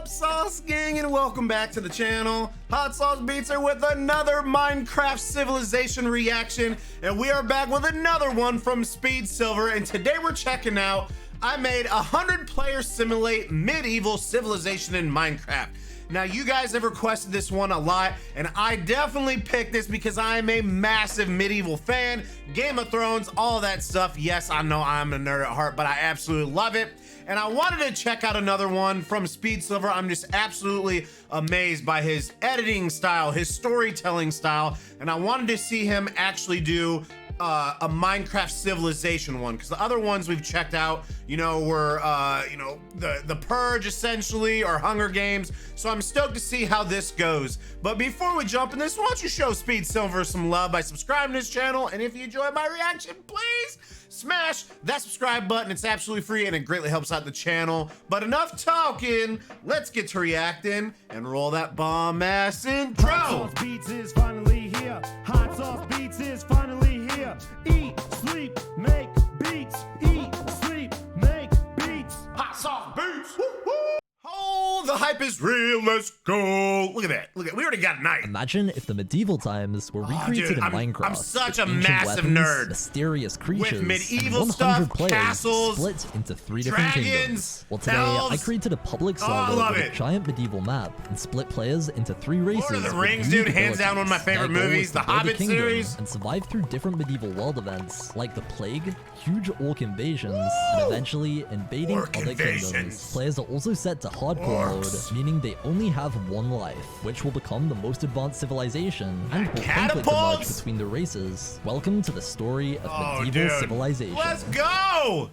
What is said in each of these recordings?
up, Sauce Gang, and welcome back to the channel. Hot Sauce Beats are with another Minecraft Civilization reaction, and we are back with another one from SpeedSilver, and today we're checking out, I made 100 players simulate medieval civilization in Minecraft. Now, you guys have requested this one a lot, and I definitely picked this because I am a massive medieval fan, Game of Thrones, all that stuff. Yes, I know I'm a nerd at heart, but I absolutely love it. And I wanted to check out another one from SpeedSilver. I'm just absolutely amazed by his editing style, his storytelling style, and I wanted to see him actually do a Minecraft Civilization one, because the other ones we've checked out, you know, were the Purge essentially, or Hunger Games. So I'm stoked to see how this goes. But before we jump in this, why don't you show SpeedSilver some love by subscribing to this channel, and if you enjoy my reaction, please smash that subscribe button. It's absolutely free and it greatly helps out the channel. But enough talking, let's get to reacting and roll that bomb ass intro. Hot Sauce Beats is finally here. Hot Sauce Beats is finally here. Eat, sleep, make beats. Eat, sleep, make beats. Hot Sauce Beats. Woo, woo. Oh, the hype is real. Let's go. Look at that. Look at, we already got a night. Imagine if the medieval times were recreated in Minecraft. I'm such a with massive weapons, nerd. Mysterious creatures, with medieval and 100 stuff, players castles, split into 3 different dragons, kingdoms. Well, today elves. I created a public server with a giant medieval map and split players into 3 races. Lord of the with Rings, unique dude, hands down one of my favorite Their goal movies, is the to build a Hobbit kingdom series, and survive through different medieval world events like the plague, huge orc invasions, and eventually invading other kingdoms. Players are also set to hardcore mode, meaning they only have one life, which will become the most advanced civilization and will conflict emerge between the races. Welcome to the story of medieval civilization. Let's go!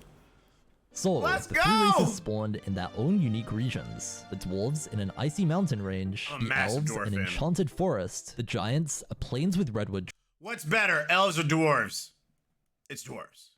So, Let's the go! 3 races spawned in their own unique regions. The dwarves in an icy mountain range, the elves in an enchanted forest, the giants, a plains with redwood. What's better, elves or dwarves? It's dwarves.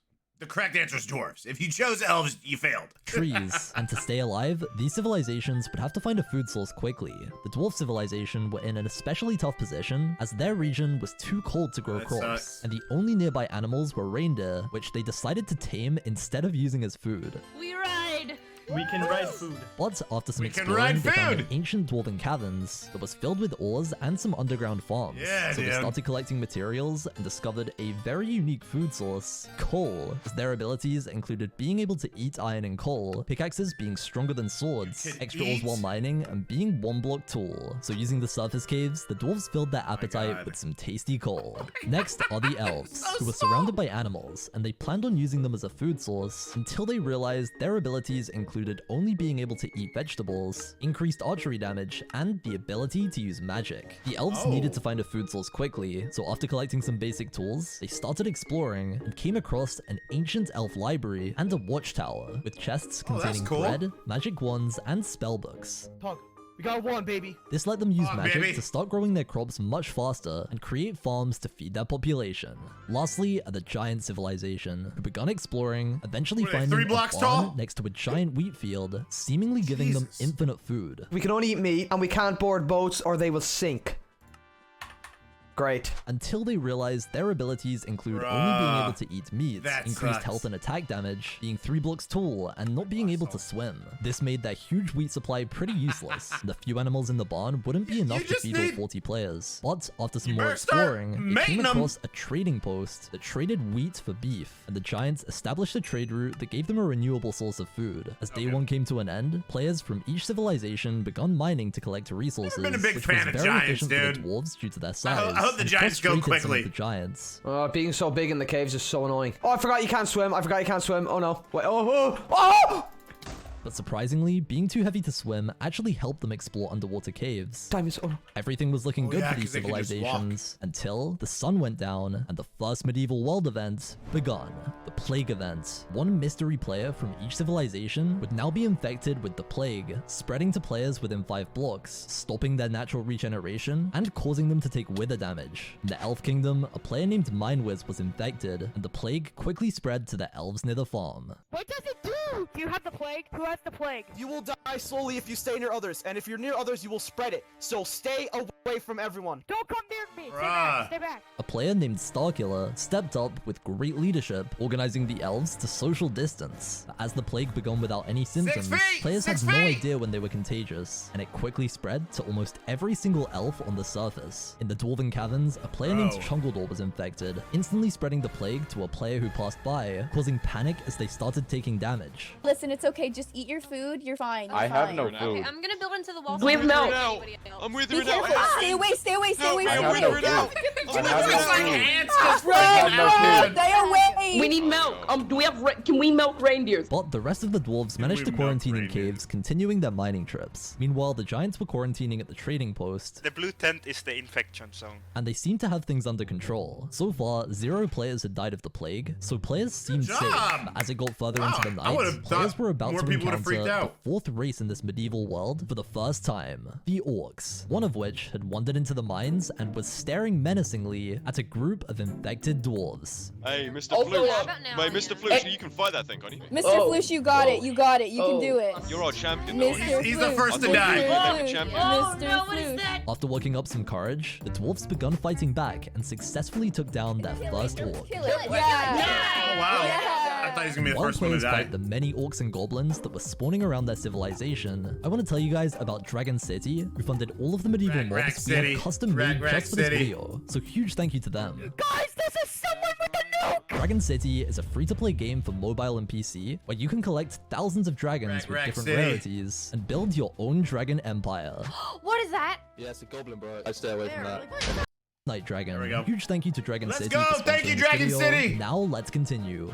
The correct answer is dwarves. If you chose elves, you failed. Trees. And to stay alive, these civilizations would have to find a food source quickly. The dwarf civilization were in an especially tough position, as their region was too cold to grow crops, and the only nearby animals were reindeer, which they decided to tame instead of using as food. We ride! We can ride food. But after some exploring, they found an ancient dwarven caverns that was filled with ores and some underground farms. So they started collecting materials and discovered a very unique food source, coal. As their abilities included being able to eat iron and coal, pickaxes being stronger than swords, extra ores while mining, and being one-block tool. So using the surface caves, the dwarves filled their appetite with some tasty coal. Next are the elves, who were surrounded by animals, and they planned on using them as a food source until they realized their abilities included only being able to eat vegetables, increased archery damage, and the ability to use magic. The elves needed to find a food source quickly, so after collecting some basic tools, they started exploring and came across an ancient elf library and a watchtower with chests containing bread, magic wands, and spellbooks. We got one, baby. This let them use magic to start growing their crops much faster and create farms to feed their population. Lastly are the giant civilization, who begun exploring, eventually finding a farm next to a giant wheat field, seemingly giving them infinite food. We can only eat meat, and we can't board boats or they will sink. Great. Until they realized their abilities include only being able to eat meat, increased health and attack damage, being 3 blocks tall, and not being able to swim. This made their huge wheat supply pretty useless, and the few animals in the barn wouldn't be enough to feed all 40 players. But after some more exploring, they came across a trading post that traded wheat for beef, and the giants established a trade route that gave them a renewable source of food. As day 1 came to an end, players from each civilization begun mining to collect resources, which was very efficient for the dwarves due to their size. I hope the giants go quickly. The giants. Being so big in the caves is so annoying. Oh, I forgot you can't swim. I forgot you can't swim. Oh no. Wait. Oh! But surprisingly, being too heavy to swim actually helped them explore underwater caves. Time is Everything was looking good for these civilizations until the sun went down and the first medieval world event begun. The plague event. One mystery player from each civilization would now be infected with the plague, spreading to players within 5 blocks, stopping their natural regeneration and causing them to take wither damage. In the Elf Kingdom, a player named Minewiz was infected, and the plague quickly spread to the elves near the farm. What does it do? Do you have the plague? Who has the plague? You will die slowly if you stay near others, and if you're near others, you will spread it. So stay away. away from everyone. Don't come near me. Stay Bruh. back. Stay back. A player named Starkiller stepped up with great leadership, organizing the elves to social distance. As the plague began without any symptoms, feet! players had 6 no feet! idea when they were contagious, and it quickly spread to almost every single elf on the surface. In the Dwarven Caverns, a player named Chungledor was infected, instantly spreading the plague to a player who passed by, causing panic as they started taking damage. Listen, it's okay. Just eat your food. You're fine. I have no Okay, food. I'm gonna build into the wall. Do we have milk? I'm with Be careful. Stay away. Stay away. Stay away. I Stay have no away. food. I have no food. Bro, have no food. stay away. We need milk. Do we have? Can we milk reindeers? But the rest of the dwarves managed to quarantine in caves, continuing their mining trips. Meanwhile, the giants were quarantining at the trading post, The blue tent is the infection zone. and they seemed to have things under control. So far, 0 players had died of the plague, so players seemed safe. job! But as it got further into the I would've night, players thought were about more to people would've encounter freaked the out. 4th race in this medieval world for the first time, the orcs, one of which had wandered into the mines and was staring menacingly at a group of infected dwarves. Hey, Mr. Oh, Flute. yeah, about now, Mate, yeah. Mr. Flute, you can fight that thing, can't you? Mr. Oh. Floosh, you got it. You got it. You can do it. You're our champion, though. Mr. He's the Floosh. first to Mr. die. Floosh. Champion. Oh Mr. no, what is Floosh. that? After working up some courage, the dwarves begun fighting back and successfully took down their first orc. Kill it. Yeah. Oh, wow. Yeah. I thought he was gonna be the While first one to players die. fight the many orcs and goblins that were spawning around their civilization, I want to tell you guys about Dragon City, who funded all of the medieval Rag mobs we City. have custom made Rag just for this City. video. So huge thank you to them. Guys, this is someone with a nuke. Dragon City is a free-to-play game for mobile and PC, where you can collect thousands of dragons with Rag different City. rarities and build your own dragon empire. What is that? Yeah, it's a goblin, bro. I stay away from that. Night Dragon. There we go. Huge thank you to Dragon Let's City. go! for Thank you, sponsoring this Dragon video. City! Now let's continue.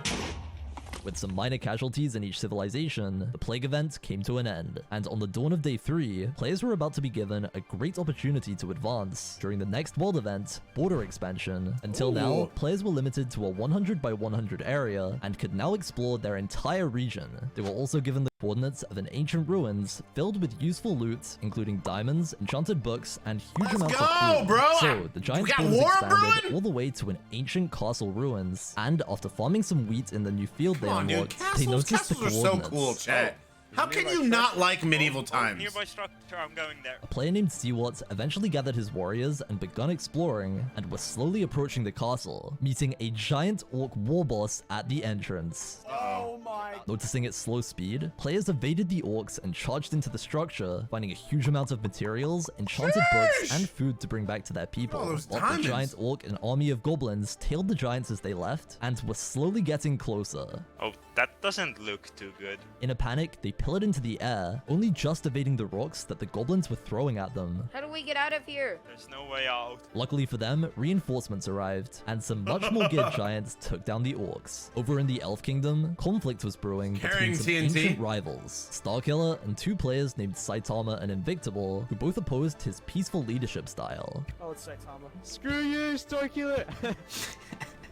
With some minor casualties in each civilization, the plague event came to an end, and on the dawn of day 3, players were about to be given a great opportunity to advance during the next world event, Border Expansion. Until now, players were limited to a 100 by 100 area and could now explore their entire region. They were also given the coordinates of an ancient ruins filled with useful loot, including diamonds, enchanted books, and huge Let's amounts go, of food. bro! So, the giant We got borders war expanded brewing? all the way to an ancient castle ruins, and after farming some wheat in the new field they Come on, dude. unlocked, they noticed the Castles are so coordinates. cool, chat. How can you not like medieval times? Nearby structure, I'm going there. A player named Seawart eventually gathered his warriors and begun exploring, and was slowly approaching the castle, meeting a giant orc war boss at the entrance. Oh my. Noticing its slow speed, players evaded the orcs and charged into the structure, finding a huge amount of materials, enchanted books, and food to bring back to their people. Oh, those While the diamonds. giant orc and army of goblins tailed the giants as they left, and were slowly getting closer. Oh, that doesn't look too good. In a panic, they pillared into the air, only just evading the rocks that the goblins were throwing at them. How do we get out of here? There's no way out. Luckily for them, reinforcements arrived, and some much more geared giants took down the orcs. Over in the Elf Kingdom, conflict was brewing Carrying between some TNT. ancient rivals, Starkiller and 2 players named Saitama and Invictable, who both opposed his peaceful leadership style. Oh, it's Saitama. Screw you, Starkiller.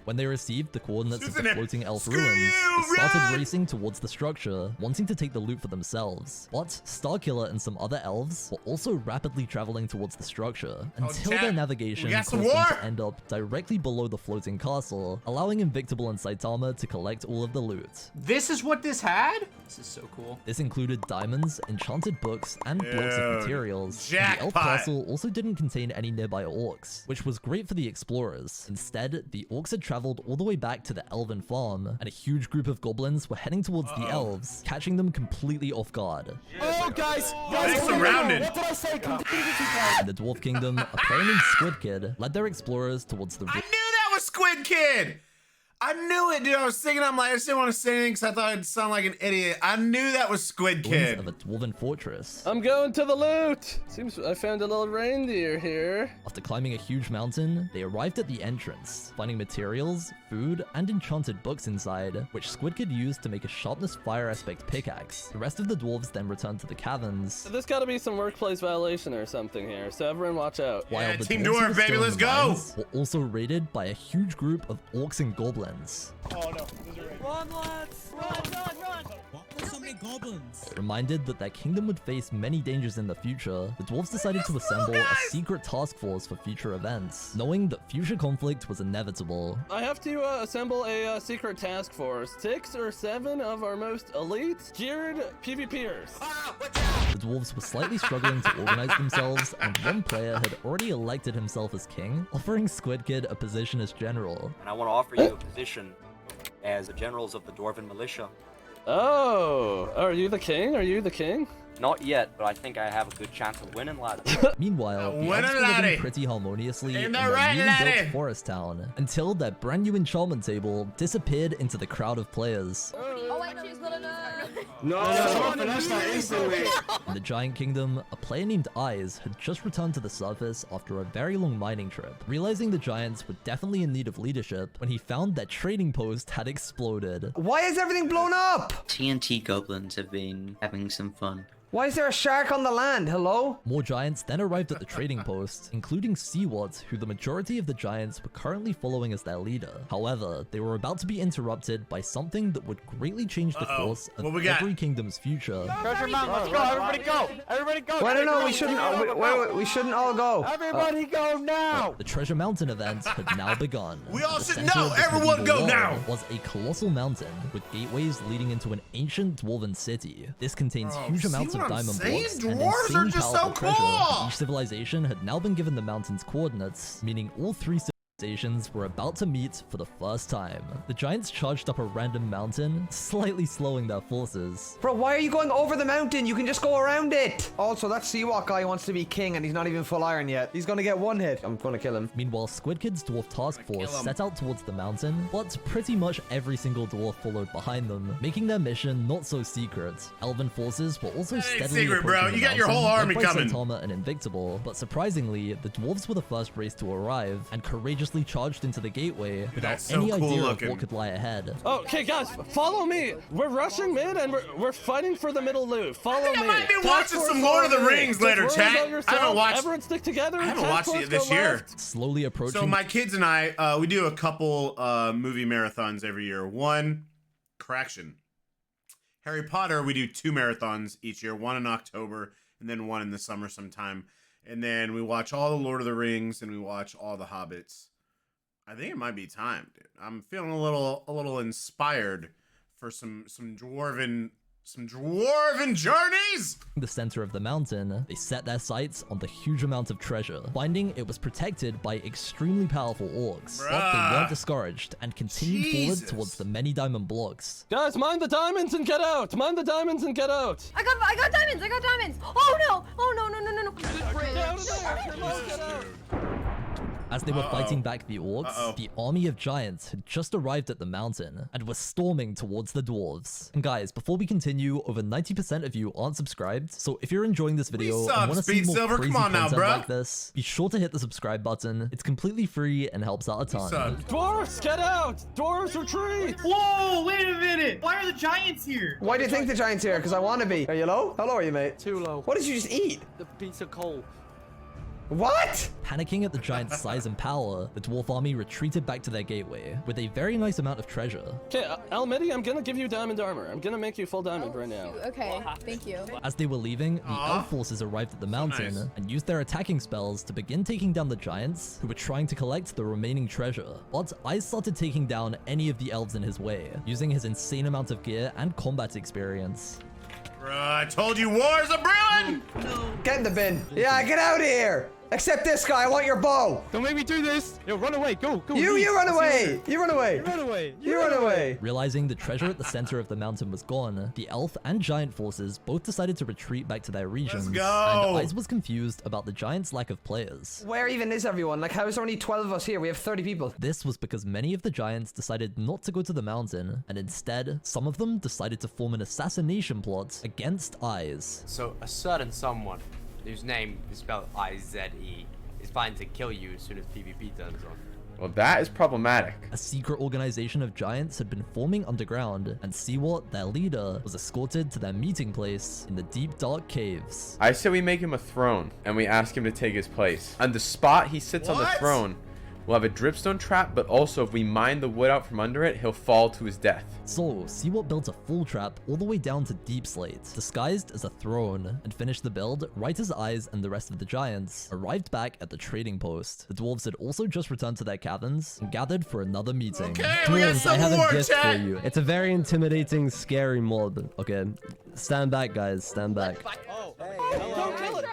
When they received the coordinates of Susan, the floating elf screw ruins, you, they started run! racing towards the structure, wanting to take the loot for themselves. But Starkiller and some other elves were also rapidly traveling towards the structure, until chat, their navigation we got caused some them war! to end up directly below the floating castle, allowing Invictable and Saitama to collect all of the loot. This is what this had? This is so cool. This included diamonds, enchanted books, and blocks of Dude, materials. And the elf jackpot. castle also didn't contain any nearby orcs, which was great for the explorers. Instead, the orcs had traveled all the way back to the elven farm, and a huge group of goblins were heading towards the elves, catching them completely off guard. Oh, guys. They Guys, surrounded. what did I say? In the Dwarf Kingdom, a player named Squid Kid led their explorers towards the I knew that was Squid Kid! I knew it, dude. I was singing. I'm like, I just didn't want to say anything because I thought I'd sound like an idiot. I knew that was Squid ruins Kid. of a dwarven fortress. I'm going to the loot. Seems I found a little reindeer here. After climbing a huge mountain, they arrived at the entrance, finding materials, food, and enchanted books inside, which Squid Kid used to make a sharpness fire aspect pickaxe. The rest of the dwarves then returned to the caverns, There's got to be some workplace violation or something here, so everyone watch out. while Yeah, the Team dwarves who Dwarf, were baby, still in let's the go! mines were also raided by a huge group of orcs and goblins. Oh, no. There's a raid. Run, lads. Run, run, run. Reminded that their kingdom would face many dangers in the future, the dwarves decided to assemble a secret task force for future events, knowing that future conflict was inevitable. I have to assemble a secret task force. 6 or 7 of our most elite, geared PvPers. The dwarves were slightly struggling to organize themselves, and one player had already elected himself as king, offering Squid Kid a position as general. And I want to offer you a position as the generals of the Dwarven militia. Oh, are you the king? Are you the king? Not yet, but I think I have a good chance of winning, lad. Meanwhile, the winning, elves were laddie. living pretty harmoniously in that their right, newly laddie? built forest town, until their brand new enchantment table disappeared into the crowd of players. Oh, actually, it's not enough. In the Giant Kingdom, a player named Eyes had just returned to the surface after a very long mining trip, realizing the Giants were definitely in need of leadership when he found that trading post had exploded. Why is everything blown up? TNT goblins have been having some fun. Why is there a shark on the land? Hello? More giants then arrived at the trading post, including Seawat, who the majority of the giants were currently following as their leader. However, they were about to be interrupted by something that would greatly change the course of every kingdom's future. Treasure Mountain, let's go, everybody go! Everybody go! Wait, no, we shouldn't, we shouldn't all go. Everybody go now! The Treasure Mountain event had now begun. We all The should center know. of the Everyone medieval go wall now. Was a colossal mountain with gateways leading into an ancient dwarven city. This contains huge amounts of diamond blocks and Dwarves are insane just so powerful treasure. cool. Each civilization had now been given the mountain's coordinates, meaning all 3 civilizations were about to meet for the first time. The giants charged up a random mountain, slightly slowing their forces. Bro, why are you going over the mountain? You can just go around it. Also, that Seawalk guy wants to be king and he's not even full iron yet. He's gonna get 1 hit. I'm gonna kill him. Meanwhile, Squid Kid's dwarf task force set out towards the mountain, but pretty much every single dwarf followed behind them, making their mission not so secret. Elven forces were also steadily secret, bro. approaching You the got your whole mountain, army led by coming. Saitama and Invictable, but surprisingly, the dwarves were the first race to arrive and courageously charged into the gateway without That's so any cool idea looking. of what could lie ahead. Okay, guys, follow me. We're rushing mid and we're fighting for the middle loot. Follow me. I might be Task watching force, some Lord of the follow me. Rings Don't later, worry chat. about yourself. I haven't watched. Everyone stick together. I haven't Task watched force, it this go year. left. Slowly approaching. So my kids and I, we do a couple movie marathons every year. Harry Potter, we do 2 marathons each year, one in October and then one in the summer sometime. And then we watch all the Lord of the Rings and we watch all the Hobbits. I think it might be time, dude. I'm feeling a little inspired for some dwarven journeys. the center of the mountain, they set their sights on the huge amount of treasure, finding it was protected by extremely powerful orcs. But they weren't discouraged and continued forward towards the many diamond blocks. Guys, mine the diamonds and get out. Mine the diamonds and get out. I got diamonds. I got diamonds. Oh no. Oh no. Get out of there. Come on, get out. As they were fighting back the orcs, the army of giants had just arrived at the mountain and were storming towards the dwarves. And guys, before we continue, over 90% of you aren't subscribed, so if you're enjoying this video and want to see more SpeedSilver? crazy Come on now, content bruh. like this, be sure to hit the subscribe button. It's completely free and helps out a ton. Dwarves, get out. Dwarves, retreat. Whoa, wait a minute! Why are the giants here? Why do you think the giant's here? Because I want to be. Are you low? How low are you, mate? Too low. What did you just eat? The pizza coal. What? Panicking at the giant's size and power, the dwarf army retreated back to their gateway with a very nice amount of treasure. Okay, Almedi, I'm gonna give you diamond armor. I'm gonna make you full diamond right now. Okay, thank you. As they were leaving, the elf forces arrived at the mountain and used their attacking spells to begin taking down the giants who were trying to collect the remaining treasure. But Ice started taking down any of the elves in his way, using his insane amount of gear and combat experience. I told you wars are brewing! Get in the bin. Yeah, get out of here. Except this guy, I want your bow. Don't make me do this. Yo, run away. Go. You run away. You run away. You run away. Realizing the treasure at the center of the mountain was gone, the elf and giant forces both decided to retreat back to their regions. Let's go. And Ice was confused about the giants' lack of players. Where even is everyone? Like, how is there only 12 of us here? We have 30 people. This was because many of the giants decided not to go to the mountain, and instead, some of them decided to form an assassination plot against Eyes. So a certain someone, whose name is spelled I-Z-E, is planning to kill you as soon as PvP turns on. Well, that is problematic. A secret organization of giants had been forming underground, and Seawat, their leader, was escorted to their meeting place in the deep dark caves. I say we make him a throne, and we ask him to take his place. On the spot he sits on the throne, We'll have a dripstone trap, but also if we mine the wood out from under it, he'll fall to his death. So, Seawart built a full trap all the way down to Deep Slate, disguised as a throne, and finished the build right as Eyes and the rest of the giants arrived back at the trading post. The dwarves had also just returned to their caverns and gathered for another meeting. Dwarves, I have a gift for you. It's a very intimidating, scary mob. Okay, stand back, guys. Stand back. Don't kill it.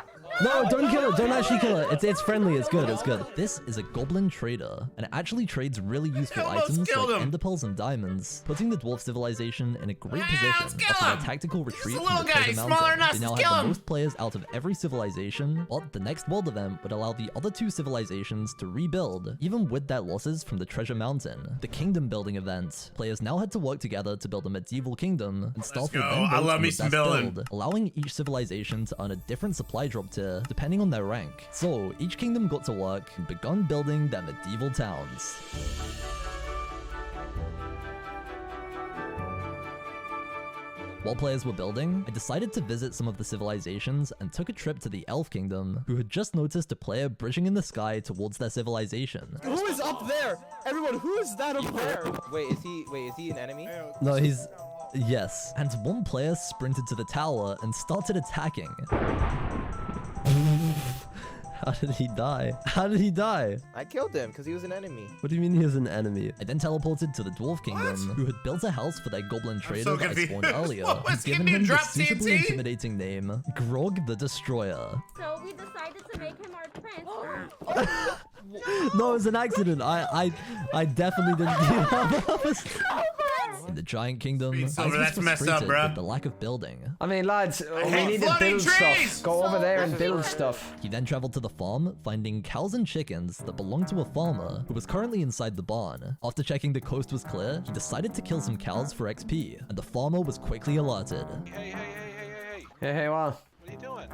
No, don't kill it. Don't actually kill it. It's friendly. It's good. It's good. This is a goblin trader, and it actually trades really useful items like ender pearls and diamonds, putting the dwarf civilization in a great position after a tactical retreat from the treasure mountain. They now have the most players out of every civilization, but the next world event would allow the other two civilizations to rebuild, even with their losses from the treasure mountain. The kingdom building event. Players now had to work together to build a medieval kingdom, and Starfall then votes on the best build, allowing each civilization to earn a different supply drop tier depending on their rank. So each kingdom got to work and begun building their medieval towns. While players were building, I decided to visit some of the civilizations and took a trip to the Elf Kingdom, who had just noticed a player bridging in the sky towards their civilization. Who is up there? Everyone, who is that up there? Wait, is he an enemy? No, he's... Yes, and one player sprinted to the tower and started attacking. How did he die? How did he die? I killed him because he was an enemy. What do you mean he was an enemy? I then teleported to the Dwarf Kingdom, who had built a house for their goblin trader that I spawned earlier, and given him the suitably intimidating name, Grog the Destroyer. So we decided to make him our prince. No, it was an accident. I definitely didn't do that. In the Giant Kingdom, I was that's messed up, frustrated bro. with the lack of building. I mean, lads, we need to build stuff. Go over there and build stuff. He then traveled to the farm, finding cows and chickens that belonged to a farmer who was currently inside the barn. After checking the coast was clear, he decided to kill some cows for XP, and the farmer was quickly alerted. Hey, what? What are you doing?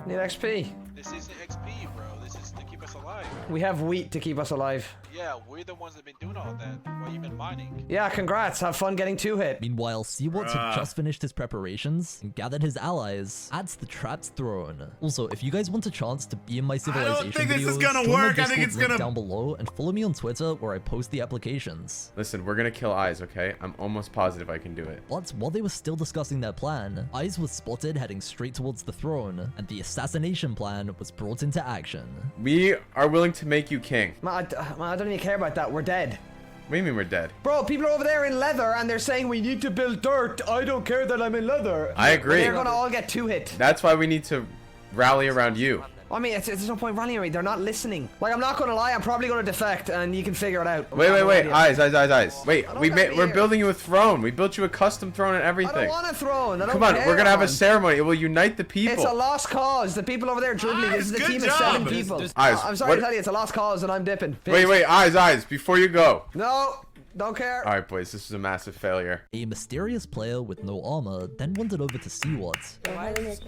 Need XP. This isn't XP, bro. This is to keep us alive. We have wheat to keep us alive. Yeah, we're the ones that been doing all that while you've been mining. Yeah, congrats. Have fun getting 2-hit. Meanwhile, Seawart had just finished his preparations and gathered his allies at the Trapped Throne. Also, if you guys want a chance to be in my civilization I don't think this is videos, gonna join my work. I think Discord it's link gonna down below and follow me on Twitter where I post the applications. Listen, we're gonna kill Eyes, okay? I'm almost positive I can do it. But while they were still discussing their plan, Eyes was spotted heading straight towards the throne, and the assassination plan was brought into action. We are willing to make you king. Man, I don't even care about that. We're dead. What do you mean we're dead? Bro, people are over there in leather and they're saying we need to build dirt. I don't care that I'm in leather. I agree. They're gonna all get 2-hit. That's why we need to rally around you. I mean, there's no point rallying me. They're not listening. Like, I'm not gonna lie. I'm probably gonna defect, and you can figure it out. Wait. Eyes. Wait, we're building you a throne. We built you a custom throne and everything. I don't want a throne. I don't Come on, care, we're gonna have a man. ceremony. It will unite the people. It's a lost cause. The people over there dribbling. This is a team of 7 people. Eyes, I'm sorry to tell you, it's a lost cause, and I'm dipping. Peace. Wait, Eyes, before you go. No, don't care. All right, boys, this is a massive failure. A mysterious player with no armor then wandered over to Seawart. Eyes,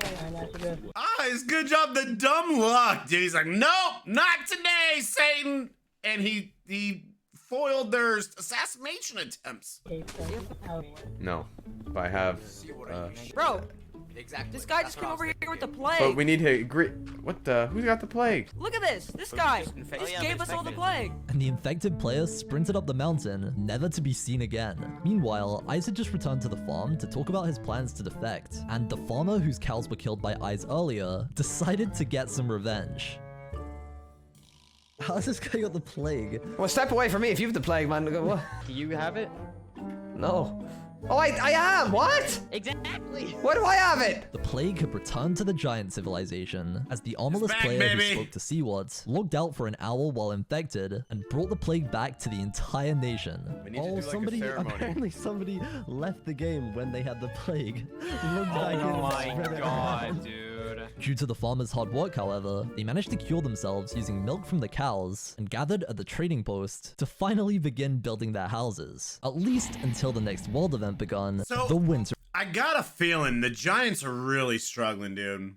good job. The dumb luck, dude. He's like, nope, not today, Satan. And he foiled their assassination attempts. No, but I have. Bro, this guy just came over here with the plague. But we need to agree. What the? Who's got the plague? Look at this. This guy. He gave us all the plague. And the infected player sprinted up the mountain, never to be seen again. Meanwhile, Eyes had just returned to the farm to talk about his plans to defect, and the farmer whose cows were killed by Eyes earlier decided to get some revenge. How's this guy got the plague? Well, step away from me if you have the plague, man. What? Do you have it? No. Oh, I am. What? Exactly. Why do I have it? The plague had returned to the giant civilization as the armorless player who spoke to Seawart logged out for an hour while infected and brought the plague back to the entire nation. Oh, apparently somebody left the game when they had the plague. Oh my god, dude. Due to the farmers' hard work, however, they managed to cure themselves using milk from the cows and gathered at the trading post to finally begin building their houses. At least until the next world event begun, the winter. I got a feeling the Giants are really struggling, dude.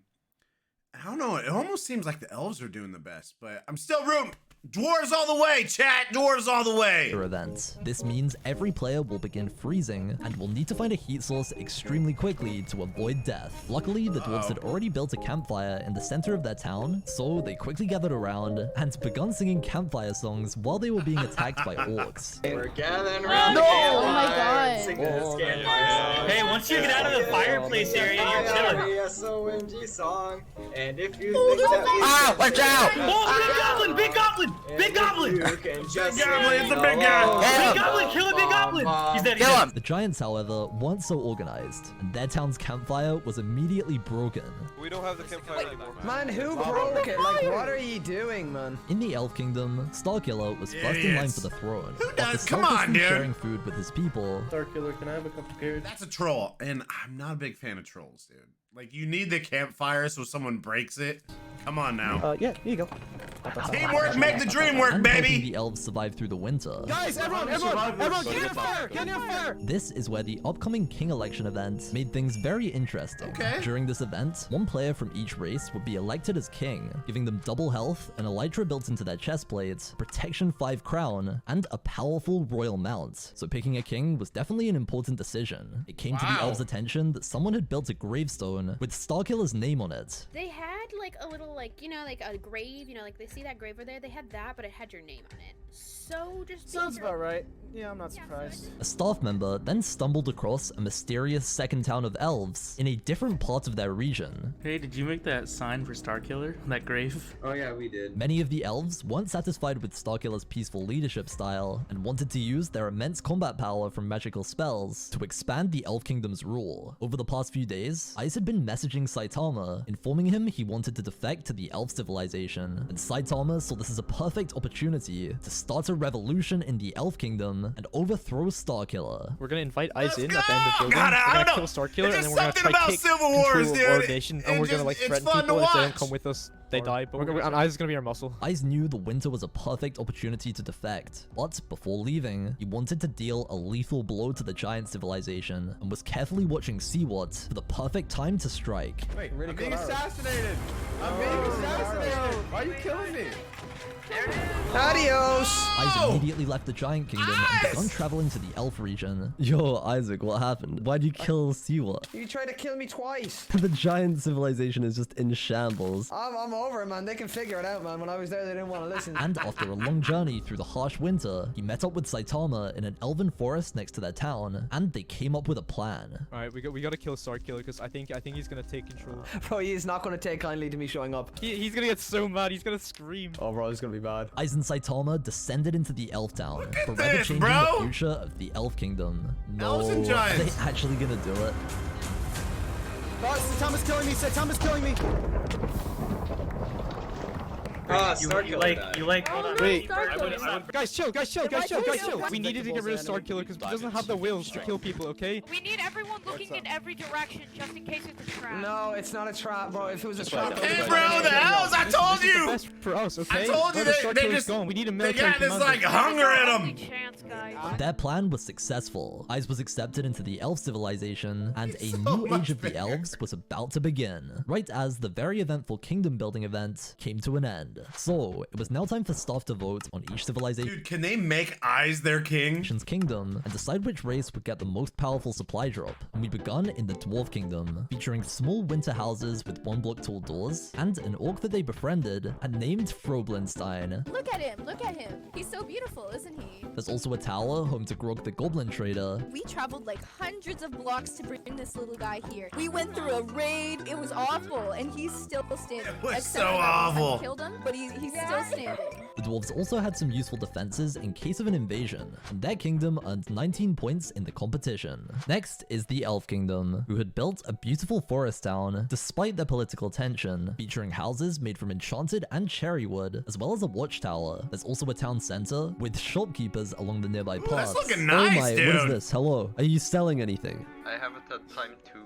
I don't know. It almost seems like the elves are doing the best, but I'm still rooting. Dwarves all the way, chat. Dwarves all the way. Event. This means every player will begin freezing and will need to find a heat source extremely quickly to avoid death. Luckily, the dwarves had already built a campfire in the center of their town, so they quickly gathered around and begun singing campfire songs while they were being attacked by orcs. We're gathering around No! the Oh my campfire, God. singing this campfire song. Hey, once you get out of the fireplace area, you're chilling. SOMG song. And if you Oh, think that watch out! Oh, big goblin! Big goblin! Big goblin! you can just Goblin, it's a sing big guy. along. Big goblin! Kill a big goblin! He's dead. He's dead. The giants, however, weren't so organized, and their town's campfire was immediately broken. We don't have the campfire anymore. Man, who broke it? Like, what are you doing, man? In the Elf Kingdom, Starkiller was first in line for the throne. Who does? After Come on, selflessly dude. sharing food with his people, Starkiller, can I have a cup of carrots? That's a troll, and I'm not a big fan of trolls, dude. Like, you need the campfire so someone breaks it. Come on now. Yeah, here you go. Teamwork, make the dream work, and helping baby. the elves survive through the winter. Guys, everyone, get near fire! Get near fire! This is where the upcoming king election event made things very interesting. Okay. During this event, one player from each race would be elected as king, giving them double health, an elytra built into their chest plate, protection 5 crown, and a powerful royal mount. So picking a king was definitely an important decision. It came to the elves' attention that someone had built a gravestone with Starkiller's name on it. They had like a little like, you know, like a grave, you know, like they see that grave over there, they had that, but it had your name on it. So just Sounds about right. Yeah, I'm not surprised. A staff member then stumbled across a mysterious second town of elves in a different part of their region. Hey, did you make that sign for Starkiller? That grave? Oh yeah, we did. Many of the elves weren't satisfied with Starkiller's peaceful leadership style and wanted to use their immense combat power from magical spells to expand the Elf Kingdom's rule. Over the past few days, Ice had been messaging Saitama, informing him he wanted to defect to the elf civilization, and Saitama saw this as a perfect opportunity to start a revolution in the Elf Kingdom and overthrow Starkiller. We're gonna invite Ice in Let's at the end of go! building. God, I We're don't gonna kill know. Starkiller, It's and then just we're gonna something try about to take Civil Wars, control of our dude. nation, It and we're just- gonna like it's threaten fun to people, and if they don't watch. come with us, they die. But and Ice is gonna be our muscle. Ice knew the winter was a perfect opportunity to defect, but before leaving, he wanted to deal a lethal blow to the giant civilization and was carefully watching Seawat for the perfect time to strike. Wait, I'm being assassinated. I'm being assassinated. Why are you killing me? Adios! Ice immediately left the giant kingdom and began traveling to the elf region. Yo, Isaac, what happened? Why'd you kill Siwa? You tried to kill me twice. The giant civilization is just in shambles. I'm over it, man. They can figure it out, man. When I was there, they didn't want to listen. And after a long journey through the harsh winter, he met up with Saitama in an elven forest next to their town, and they came up with a plan. All right, we gotta kill Starkiller because I think he's gonna take control. Bro, he's not going to take kindly to me showing up. He's gonna get so mad. He's gonna scream. Oh, bro, it's going to be bad. Ice and Saitama descended into the elf town, forever this, changing bro. the future of the elf kingdom. No, Elves and are giants. they actually gonna do it? Saitama's killing me. Saitama's killing me. Wait, guys, chill. We needed to get rid of Starkiller because he doesn't have the wills to kill people. Okay? We need everyone looking in every direction just in case it's a trap. No, it's not a trap, bro. If it was a trap, Hey, bro, the elves! I told This is the you! best for us, okay? I told you Now that they Starkiller's just gone. We need a they military got this commander. like hunger in Only them. chance, guys. Their plan was successful. Ice was accepted into the elf civilization, and a new age of the elves was about to begin, right as the very eventful kingdom building event came to an end. So, it was now time for staff to vote on each civilization's Dude, can they make Eyes their king? kingdom and decide which race would get the most powerful supply drop. And we begun in the Dwarf Kingdom, featuring small winter houses with 1-block tall doors, and an orc that they befriended and named Froblenstein. Look at him. Look at him. He's so beautiful, isn't he? There's also a tower home to Grog the Goblin Trader. We traveled like hundreds of blocks to bring this little guy here. We went through a raid. It was awful, and he's still standing. It was Except so for that we awful. haven't killed him, but he's still standing. The dwarves also had some useful defenses in case of an invasion, and their kingdom earned 19 points in the competition. Next is the Elf Kingdom, who had built a beautiful forest town despite their political tension, featuring houses made from enchanted and cherry wood, as well as a watchtower. There's also a town center with shopkeepers along the nearby paths. That's looking Oh nice, my, dude. what is this? Hello? Are you selling anything? I haven't had time to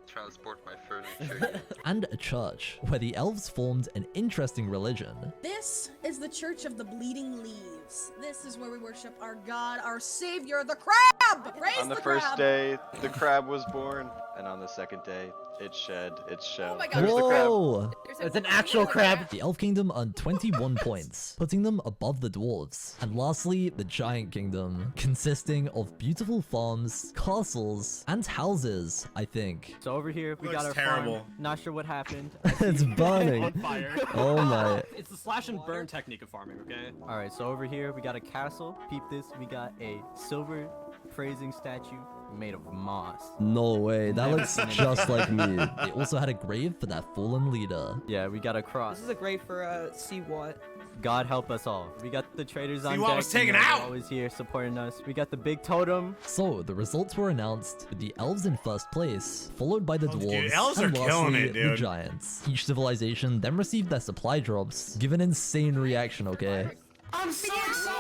transport my furniture. And a church, where the elves formed an interesting religion. This is is the Church of the Bleeding Leaves. This is where we worship our god, our savior, the crab! Praise On the crab. first day, the crab was born, and on the second day, it shed its shell. Oh my god, Whoa! It's an actual crab. The Elf Kingdom earned 21 points, putting them above the Dwarves. And lastly, the Giant Kingdom, consisting of beautiful farms, castles, and houses, I think. So over here, we got our terrible. farm. Not sure what happened. It's burning. On fire. Oh my. It's the slash and burn technique of farming, okay? Alright, so over here, we got a castle. Peep this. We got a silver praising statue made of moss. No way. That looks just like me. They also had a grave for that fallen leader. Yeah, we got a cross. This is a grave for, see what? God help us all. We got the traders on See what deck. was taken they're out. Always here supporting us. We got the big totem. So, the results were announced with the elves in first place, followed by the dwarves, dude, elves and are killing lastly, it, the dude. giants. Each civilization then received their supply drops. Give an insane reaction, okay? I'm so excited!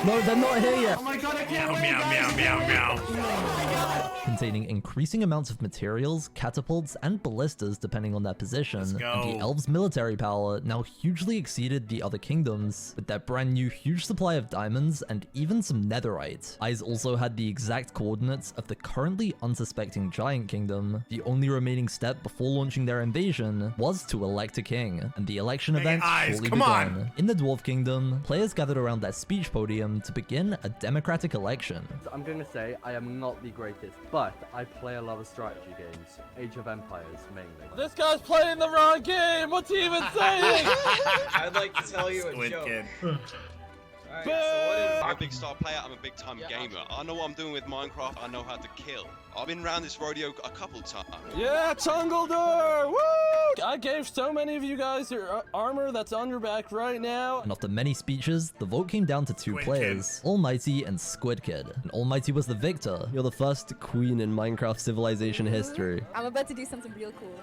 No, they're not here yet. Oh my god, I can't wait, Meow, guys. meow, meow, meow. Containing increasing amounts of materials, catapults, and ballistas depending on their position, and the elves' military power now hugely exceeded the other kingdoms, with their brand new huge supply of diamonds and even some netherite. Eyes also had the exact coordinates of the currently unsuspecting Giant Kingdom. The only remaining step before launching their invasion was to elect a king, and the election event shortly began. In the Dwarf Kingdom, players gathered around their speech podium to begin a democratic election. I'm gonna say I am not the greatest, but I play a lot of strategy games, Age of Empires mainly. This guy's playing the wrong game. What's he even saying? I'd like to tell you a joke. Alright, so what is... I'm a big star player, I'm a big time gamer. I know what I'm doing with Minecraft, I know how to kill. I've been around this rodeo a couple times. Yeah, Tungledor! Woo! I gave so many of you guys your armor that's on your back right now. And after many speeches, the vote came down to two players, Almighty and Squid Kid. And Almighty was the victor. You're the first queen in Minecraft civilization history. I'm about to do something real cool.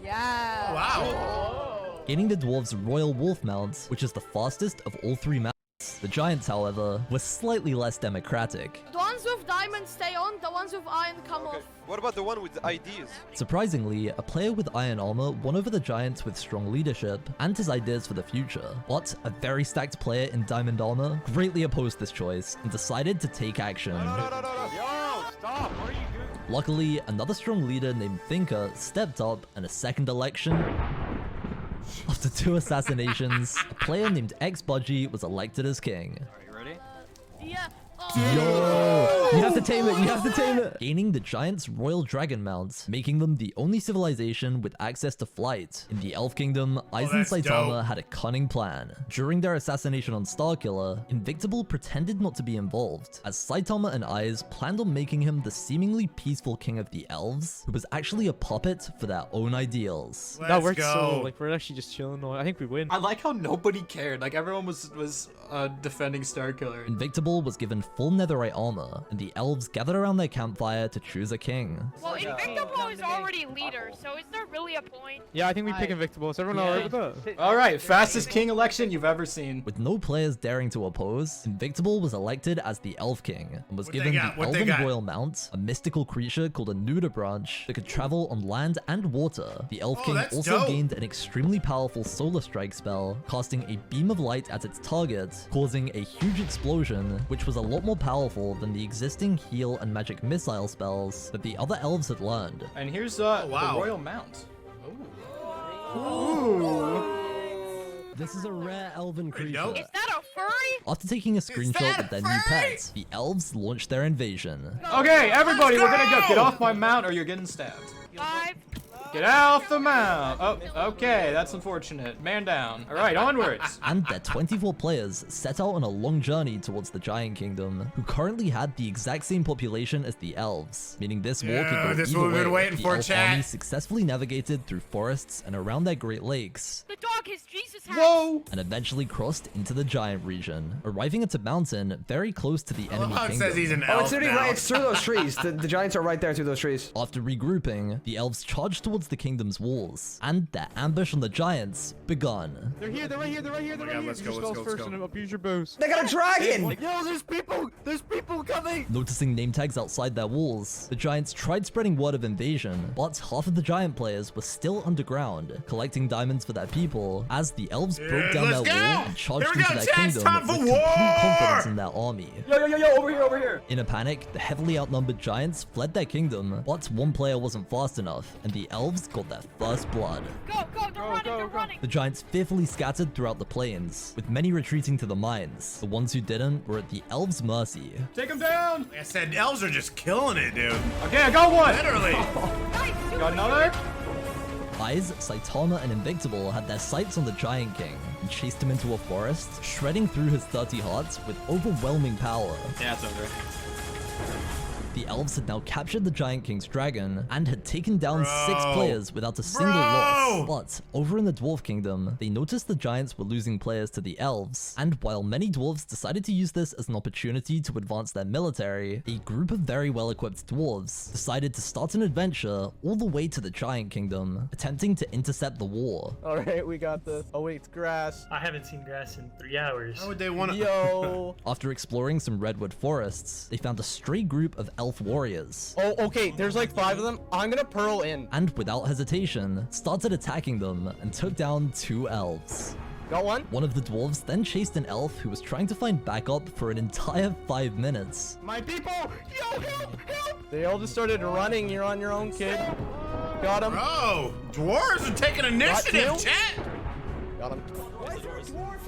Yeah. Wow. Gaining the dwarves' royal wolf mount, which is the fastest of all three mounts. The giants, however, were slightly less democratic. The ones with diamonds stay on, the ones with iron come off. What about the one with the ideas? Surprisingly, a player with iron armor won over the giants with strong leadership and his ideas for the future. But a very stacked player in diamond armor greatly opposed this choice and decided to take action. No. Yo, stop. What are you doing? Luckily, another strong leader named Thinker stepped up, and a second election. After 2 assassinations, a player named X-Budgie was elected as king. Are you ready? Yeah. Yo! You have to tame it, you have to tame it! Gaining the giants' royal dragon mount, making them the only civilization with access to flight. In the Elf Kingdom, Aizen and Saitama had a cunning plan. During their assassination on Starkiller, Invictable pretended not to be involved, as Saitama and Aiz planned on making him the seemingly peaceful king of the elves, who was actually a puppet for their own ideals. That worked so, like, we're actually just chilling. I think we win. I like how nobody cared. Like, everyone was defending Starkiller. Invictable was given full netherite armor, and the elves gathered around their campfire to choose a king. Well, Invictable is already leader, so is there really a point? Yeah, I think we pick Invictable. Is everyone alright with that? Alright, fastest king election you've ever seen. With no players daring to oppose, Invictable was elected as the Elf King, and was given the Elven Royal Mount, a mystical creature called a Nudibranch that could travel on land and water. The Elf King also gained an extremely powerful Solar Strike spell, casting a beam of light at its target, causing a huge explosion, which was a lot more powerful than the existing heal and magic missile spells that the other elves had learned. And here's the Royal Mount. Ooh. This is a rare elven creature. Is that a furry? After taking a screenshot of their new pets, the elves launched their invasion. Okay, everybody, we're gonna go. Get off my mount or you're getting stabbed. 5. Get off the mount. Oh, okay, that's unfortunate. Man down. All right, onwards. And their 24 players set out on a long journey towards the Giant Kingdom, who currently had the exact same population as the elves, meaning this war could go this is either what we've been way. waiting The for, elf chat. army successfully navigated through forests and around their Great Lakes. The dog has Jesus hats. Whoa! And eventually crossed into the Giant region, arriving at a mountain very close to the enemy kingdom. It says he's an Oh, elf it's through those trees. The giants are right there through those trees. After regrouping, the elves charged towards towards the kingdom's walls, and their ambush on the giants begun. They're here, they're right here, they're right here, they're right here. Let's go, let's go. And abuse your boost. They got a dragon! Yo, there's people coming! Noticing name tags outside their walls, the giants tried spreading word of invasion, but half of the giant players were still underground, collecting diamonds for their people, as the elves broke down their wall and charged into their kingdom with complete confidence in their army. Yo, over here! In a panic, the heavily outnumbered giants fled their kingdom, but one player wasn't fast enough, and the elves got their first blood. Go, they're running. The giants fearfully scattered throughout the plains, with many retreating to the mines. The ones who didn't were at the elves' mercy. Take him down! Like I said, elves are just killing it, dude. Okay, I got one! Literally. Got another? Eyes, Saitama, and Invictable had their sights on the Giant King and chased him into a forest, shredding through his 30 hearts with overwhelming power. Yeah, it's over. The elves had now captured the Giant King's dragon and had taken down 6 players without a single loss. But over in the Dwarf Kingdom, they noticed the giants were losing players to the elves, and while many dwarves decided to use this as an opportunity to advance their military, a group of very well-equipped dwarves decided to start an adventure all the way to the Giant Kingdom, attempting to intercept the war. Alright, we got this. Oh wait, it's grass. I haven't seen grass in 3 hours. How would they want to? Yo! After exploring some redwood forests, they found a stray group of elf warriors. Oh, okay, there's like 5 of them. I'm gonna pearl in. And without hesitation, started attacking them and took down 2 elves. Got one? One of the dwarves then chased an elf who was trying to find backup for an entire 5 minutes. My people! Yo, help! They all just started running. You're on your own, kid. Got him. Bro, dwarves are taking initiative, chat. Got him.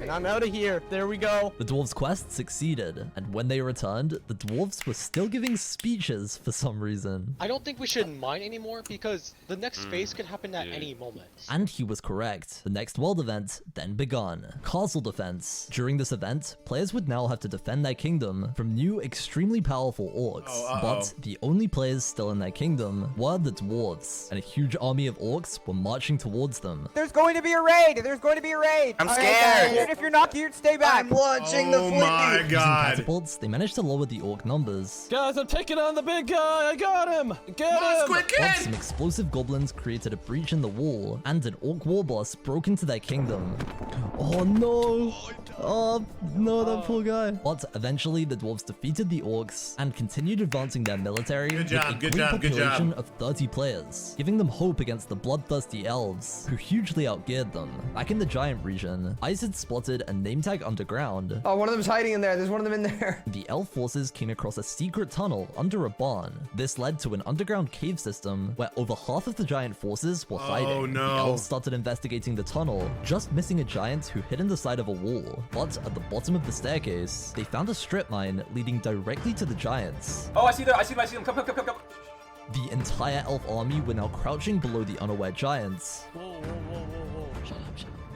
And I'm out of here. There we go. The dwarves' quest succeeded, and when they returned, the dwarves were still giving speeches for some reason. I don't think we should mine anymore because the next phase could happen at any moment. And he was correct. The next world event then begun. Castle defense. During this event, players would now have to defend their kingdom from new extremely powerful orcs. But the only players still in their kingdom were the dwarves, and a huge army of orcs were marching towards them. There's going to be a raid! There's going to be a raid! I'm scared! If you're not here, stay back! I'm launching the fleet! Oh my god! Using catapults, they managed to lower the orc numbers. Guys, I'm taking on the big guy! I got him! Get him! But some explosive goblins created a breach in the wall, and an orc war boss broke into their kingdom. Oh no! Oh no, that poor guy. But eventually, the dwarves defeated the orcs and continued advancing their military with a great population of 30 players, giving them hope against the bloodthirsty elves, who hugely outgeared them. Back in the giant region, Ice had spotted a name tag underground. Oh, one of them's hiding in there. There's one of them in there. The elf forces came across a secret tunnel under a barn. This led to an underground cave system where over half of the giant forces were hiding. Oh no. The elves started investigating the tunnel, just missing a giant who hid in the side of a wall. But at the bottom of the staircase, they found a strip mine leading directly to the giants. Oh, I see them. Come. The entire elf army were now crouching below the unaware giants. Whoa.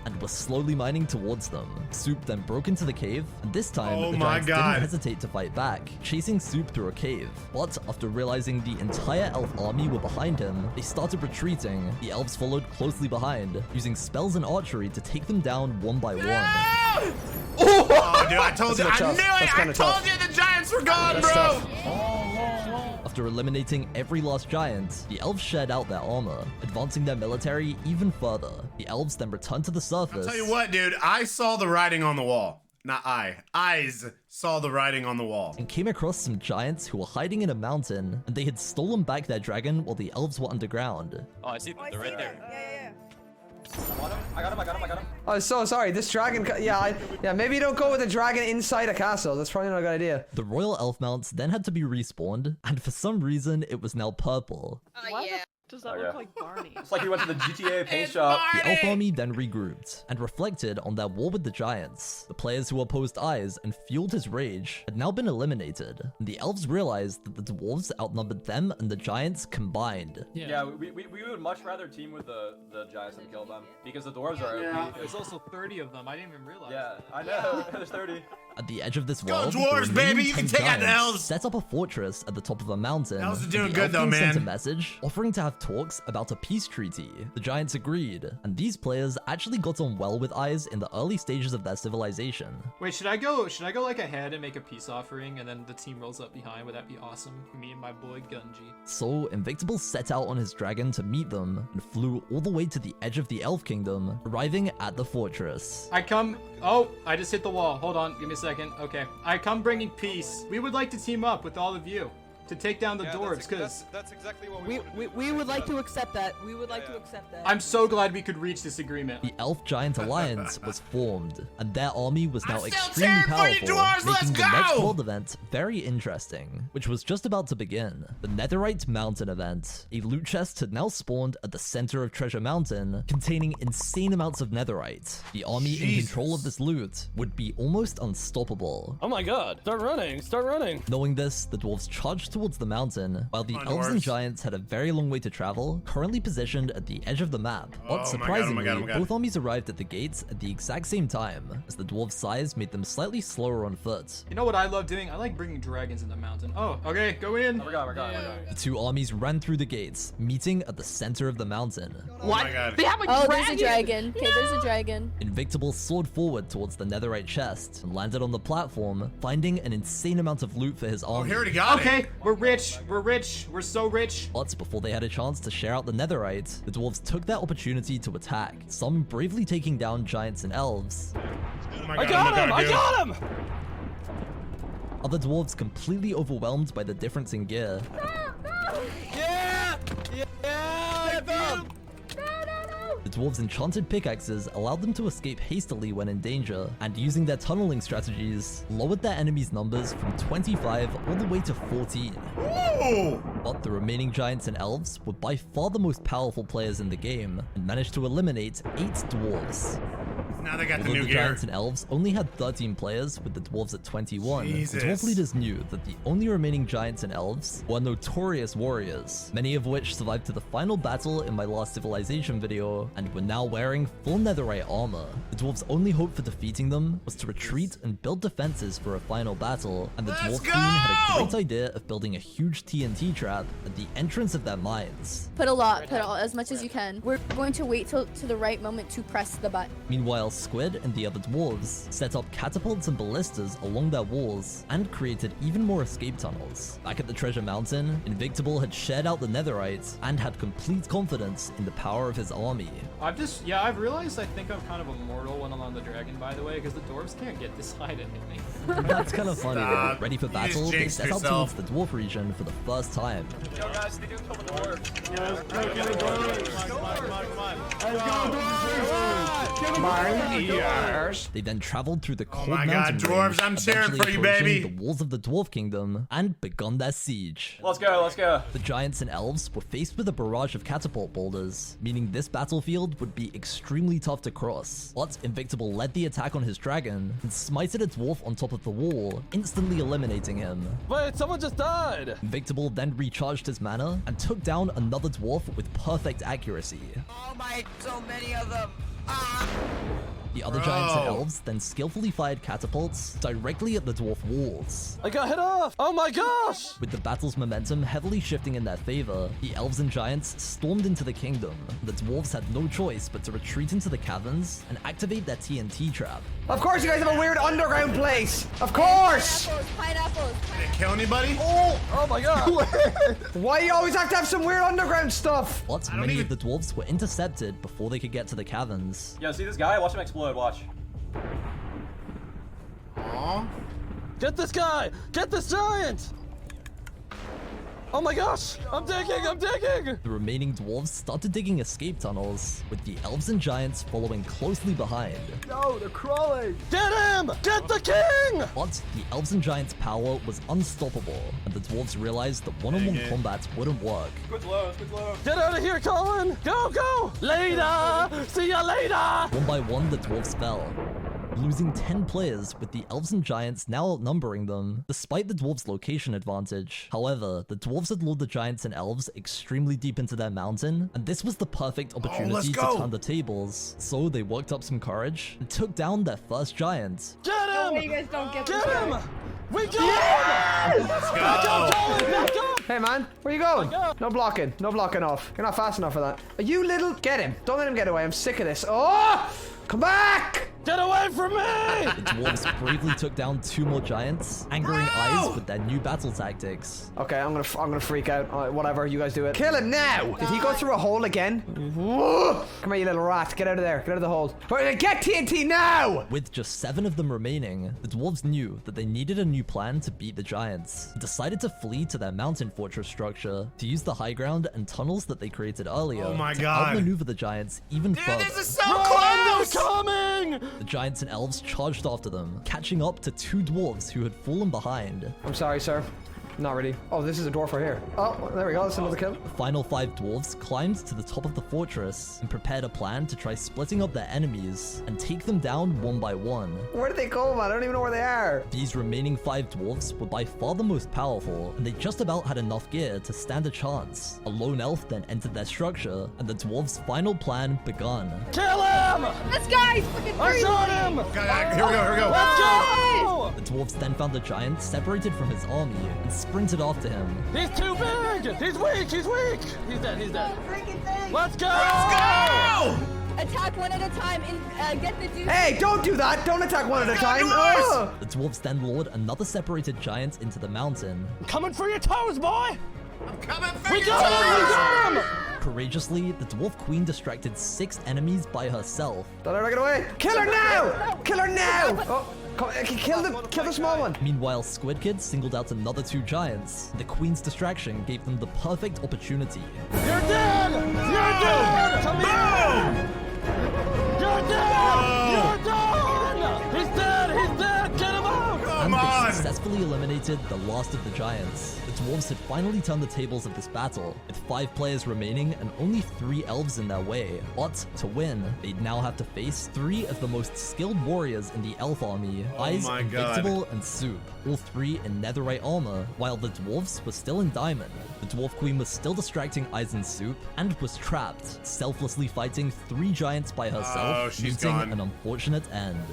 And were slowly mining towards them. Soup then broke into the cave, and this time the giants didn't hesitate to fight back, chasing Soup through a cave. But after realizing the entire elf army were behind him, they started retreating. The elves followed closely behind, using spells and archery to take them down one by one. Oh, dude, I told you, I knew it! I told you the giants were gone, bro! After eliminating every last giant, the elves shared out their armor, advancing their military even further. The elves then returned to the surface. I'll tell you what, dude, I saw the writing on the wall. Not eyes saw the writing on the wall. And came across some giants who were hiding in a mountain, and they had stolen back their dragon while the elves were underground. Oh, I see them. They're right there. Yeah. I got him. Oh, so sorry. This dragon. Yeah, maybe don't go with a dragon inside a castle. That's probably not a good idea. The royal elf mounts then had to be respawned, and for some reason, it was now purple. Yeah. Does that look like Barney? It's like he went to the GTA paint shop. The elf army then regrouped and reflected on their war with the giants. The players who opposed Eyes and fueled his rage had now been eliminated, and the elves realized that the dwarves outnumbered them and the giants combined. Yeah, we would much rather team with the giants than kill them, because the dwarves are OP. There's also 30 of them. I didn't even realize. Yeah, I know. There's 30. At the edge of this Go world, dwarves, the baby! remaining You can 10 take out the giants elves! Set up a fortress at the top of a mountain. Elves are and doing the good elf though, king man. Sent a message offering to have talks about a peace treaty. The giants agreed, and these players actually got on well with Eyes in the early stages of their civilization. Wait, should I go like ahead and make a peace offering and then the team rolls up behind? Would that be awesome? Me and my boy Gunji. So Invictable set out on his dragon to meet them and flew all the way to the edge of the Elf Kingdom, arriving at the fortress. Oh, I just hit the wall. Hold on, give me a second. Okay. I come bringing peace. We would like to team up with all of you to take down the dwarves, because that's exactly what we would like to accept that. We would like to accept that. I'm so glad we could reach this agreement. The Elf Giant Alliance was formed, and their army was now I'm still extremely cheering for you, powerful, dwarves, let's making the next go! world event very interesting, which was just about to begin. The Netherite Mountain event. A loot chest had now spawned at the center of Treasure Mountain, containing insane amounts of netherite. The army in control of this loot would be almost unstoppable. Oh my god, start running, start running. Knowing this, the dwarves charged towards the mountain, while the elves and giants had a very long way to travel, currently positioned at the edge of the map. But surprisingly, both armies arrived at the gates at the exact same time, as the dwarves' size made them slightly slower on foot. You know what I love doing? I like bringing dragons in the mountain. Oh, okay, go in. Oh my god. The two armies ran through the gates, meeting at the center of the mountain. What? They have a dragon! There's a dragon. Okay, there's a dragon. Invictable soared forward towards the netherite chest and landed on the platform, finding an insane amount of loot for his army. He already got it. Okay, we're rich. We're so rich. But before they had a chance to share out the netherite, the dwarves took that opportunity to attack, some bravely taking down giants and elves. I got him! Other dwarves completely overwhelmed by the difference in gear. Yeah! The dwarves' enchanted pickaxes allowed them to escape hastily when in danger, and using their tunneling strategies, lowered their enemies' numbers from 25 all the way to 14. Ooh! But the remaining giants and elves were by far the most powerful players in the game, and managed to eliminate 8 dwarves. Now they got Although the new the gear. giants and elves only had 13 players, with the dwarves at 21. Jesus. The dwarf leaders knew that the only remaining giants and elves were notorious warriors, many of which survived to the final battle in my last civilization video, and were now wearing full netherite armor. The dwarves' only hope for defeating them was to retreat and build defenses for a final battle, and the dwarf queen had a great idea of building a huge TNT trap at the entrance of their mines. Put as much as you can. We're going to wait till to the right moment to press the button. Meanwhile, Squid and the other dwarves set up catapults and ballistas along their walls and created even more escape tunnels. Back at the Treasure Mountain, Invictable had shared out the netherite and had complete confidence in the power of his army. I've realized I think I'm kind of immortal when I'm on the dragon, by the way, because the dwarves can't get this high to hit me. That's kind of funny. Ready for battle, they set out towards the dwarf region for the first time. Yo guys, they do kill the dwarves. They then traveled through the cold my mountain God, dwarves, range, I'm cheering eventually for you, approaching baby. the walls of the dwarf kingdom, and begun their siege. Let's go. The giants and elves were faced with a barrage of catapult boulders, meaning this battlefield would be extremely tough to cross. But Invictable led the attack on his dragon and smited a dwarf on top of the wall, instantly eliminating him. Wait, someone just died! Invictable then recharged his mana and took down another dwarf with perfect accuracy. Oh my, so many of them. The other giants and elves then skillfully fired catapults directly at the dwarf walls. I got hit off! Oh my gosh! With the battle's momentum heavily shifting in their favor, the elves and giants stormed into the kingdom. The dwarves had no choice but to retreat into the caverns and activate their TNT trap. Of course you guys have a weird underground place! Of course! Pineapples. Did it kill anybody? Oh my god! Why you always have to have some weird underground stuff? But many of the dwarves were intercepted before they could get to the caverns. Yo, see this guy? Watch him explode, watch. Aww. Get this guy! Get this giant! Oh my gosh! I'm digging! The remaining dwarves started digging escape tunnels, with the elves and giants following closely behind. Yo, they're crawling! Get him! Get the king! But the elves and giants' power was unstoppable, and the dwarves realized that one-on-one combat wouldn't work. Quit low. Get out of here, Colin! Go! Later! See ya later! One by one, the dwarves fell, losing 10 players, with the elves and giants now outnumbering them, despite the dwarves' location advantage. However, the dwarves had lured the giants and elves extremely deep into their mountain, and this was the perfect opportunity to turn the tables. So they worked up some courage and took down their first giant. Get him! No way you guys don't get him! We got Let's him! go! Back up, Colin! Back up! Hey, man. Where you going? No blocking. No blocking off. You're not fast enough for that. Are you little? Get him. Don't let him get away. I'm sick of this. Oh! Come back! Get away from me! The dwarves bravely took down 2 more giants, angering Eyes with their new battle tactics. Okay, I'm gonna freak out. Whatever, you guys do it. Kill him now! Did he go through a hole again? Whoa! Come here, you little rat. Get out of there. Get out of the hole. Get TNT now! With just 7 of them remaining, the dwarves knew that they needed a new plan to beat the giants, and decided to flee to their mountain fortress structure to use the high ground and tunnels that they created earlier to outmaneuver the giants even further. This is so close! They're coming! The giants and elves charged after them, catching up to 2 dwarves who had fallen behind. I'm sorry, sir. Not really. Oh, this is a dwarf right here. Oh, there we go. That's another kill. The final 5 dwarves climbed to the top of the fortress and prepared a plan to try splitting up their enemies and take them down one by one. Where did they go, man? I don't even know where they are. These remaining 5 dwarves were by far the most powerful, and they just about had enough gear to stand a chance. A lone elf then entered their structure, and the dwarves' final plan begun. Kill him! This guy's fucking I crazy! shot him! Here we go. Let's go! The dwarves then found the giant separated from his army and sprinted after him. He's too big! He's weak! He's weak! He's dead! Let's go! Attack one at a time and get the dude. Hey, don't do that! Don't attack one at a time! The dwarves then lured another separated giant into the mountain. I'm coming for your toes, boy! I'm coming for your toes! We got him! Courageously, the dwarf queen distracted 6 enemies by herself. Don't let her get away! Kill her now! Kill her now! Oh. Kill the small one. Meanwhile, Squid Kid singled out another 2 giants. The queen's distraction gave them the perfect opportunity. You're dead! You're dead! Come here! You're dead! You're done! He's dead! He's dead! Get him out! And they successfully eliminated the last of the giants. The dwarves had finally turned the tables of this battle, with 5 players remaining and only 3 elves in their way. But to win, they'd now have to face 3 of the most skilled warriors in the elf army, Eyes, Invictable, and Soup, all 3 in netherite armor, while the dwarves were still in diamond. The dwarf queen was still distracting Eyes and Soup, and was trapped, selflessly fighting 3 giants by herself, meeting an unfortunate end.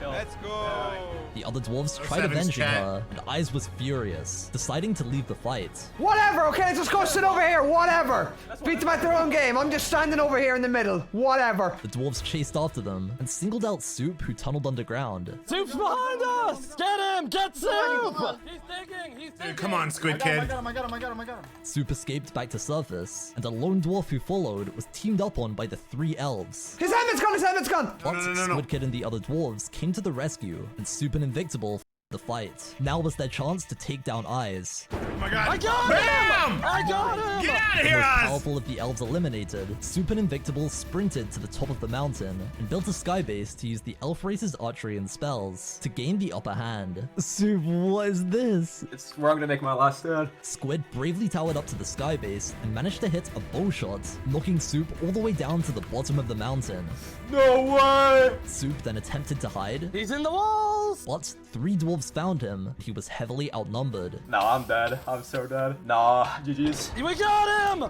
Let's go! The other dwarves tried avenging her, and Eyes was furious, deciding to leave the fight. Whatever, okay? Just go sit over here, whatever! Beat them at their own game, I'm just standing over here in the middle, whatever. The dwarves chased after them, and singled out Soup, who tunneled underground. Soup's behind us! Get him! Get Soup! He's digging! Dude, come on, Squid Kid. I got him. Soup escaped back to surface, and a lone dwarf who followed was teamed up on by the 3 elves. His helmet's gone! But Squid Kid and the other dwarves came to the rescue, and Soup and Invictable the fight. Now was their chance to take down Eyes. Oh my god. I got him! I got him! Get out of The here, most Oz! powerful of the elves eliminated, Soup and Invictable sprinted to the top of the mountain and built a sky base to use the elf race's archery and spells to gain the upper hand. Soup, what is this? It's where I'm gonna make my last stand. Squid bravely towered up to the sky base and managed to hit a bow shot, knocking Soup all the way down to the bottom of the mountain. No way! Soup then attempted to hide. He's in the walls! But 3 dwarves found him. He was heavily outnumbered. Nah, I'm dead. I'm so dead. Nah, GG's. We got him!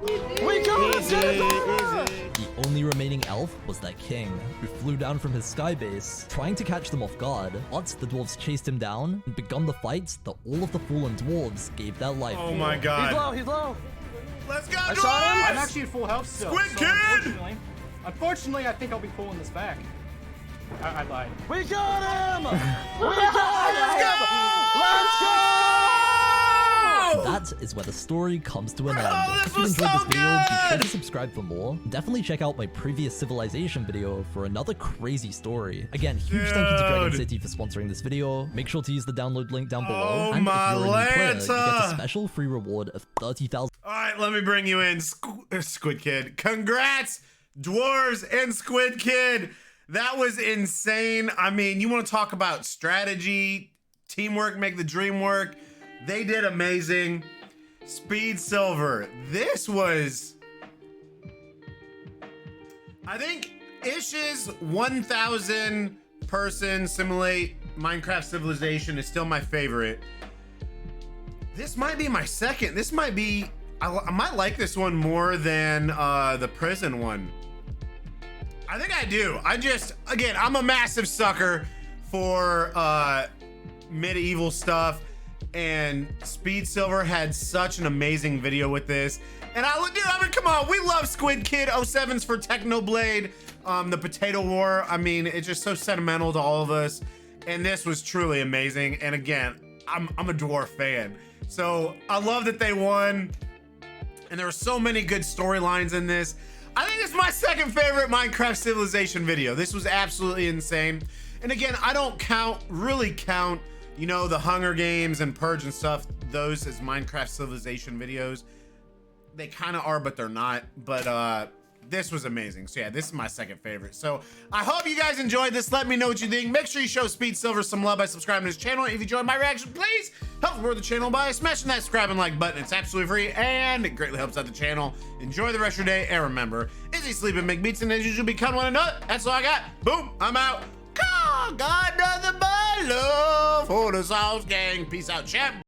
We got him! The only remaining elf was their king, who flew down from his sky base, trying to catch them off guard. But the dwarves chased him down and begun the fight that all of the fallen dwarves gave their life for. Oh my god. He's low! Let's go, I shot him! I'm actually at full health still. Squid Kid! Unfortunately, I think I'll be pulling this back. I lied. We got him! We got him! Let's go! That is where the story comes to an end. this If you was enjoyed so this video, be sure good! to subscribe for more. Definitely check out my previous Civilization video for another crazy story. Again, huge thank you to Dragon City for sponsoring this video. Make sure to use the download link down below. Oh, and if my you're a new player, you Lanta! get a special free reward of 30,000. Alright, let me bring you in, Squid Kid. Congrats, dwarves and Squid Kid. That was insane. I mean, you want to talk about strategy, teamwork, make the dream work. They did amazing. SpeedSilver. This was, I think, Ish's 1,000 person simulate Minecraft Civilization is still my favorite. This might be my second. This might be, I might like this one more than the prison one. I think I do. Again, I'm a massive sucker for medieval stuff. and SpeedSilver had such an amazing video with this. And I mean, come on, we love Squid Kid 07s for Technoblade, the Potato War. I mean, it's just so sentimental to all of us. And this was truly amazing. And again, I'm a Dwarf fan. So I love that they won. And there were so many good storylines in this. I think it's my second favorite Minecraft Civilization video. This was absolutely insane. And again, I don't really count, you know, the Hunger Games and Purge and stuff, those as Minecraft Civilization videos. They kind of are, but they're not. But this was amazing. So yeah, this is my second favorite. So I hope you guys enjoyed this. Let me know what you think. Make sure you show SpeedSilver some love by subscribing to his channel. If you enjoyed my reaction, please help support the channel by smashing that subscribe and like button. It's absolutely free and it greatly helps out the channel. Enjoy the rest of your day. And remember, Izzy sleep and make beats and as usual be cut one another. That's all I got. Boom, I'm out. God, nothing but love for the Sauce Gang. Peace out, champ.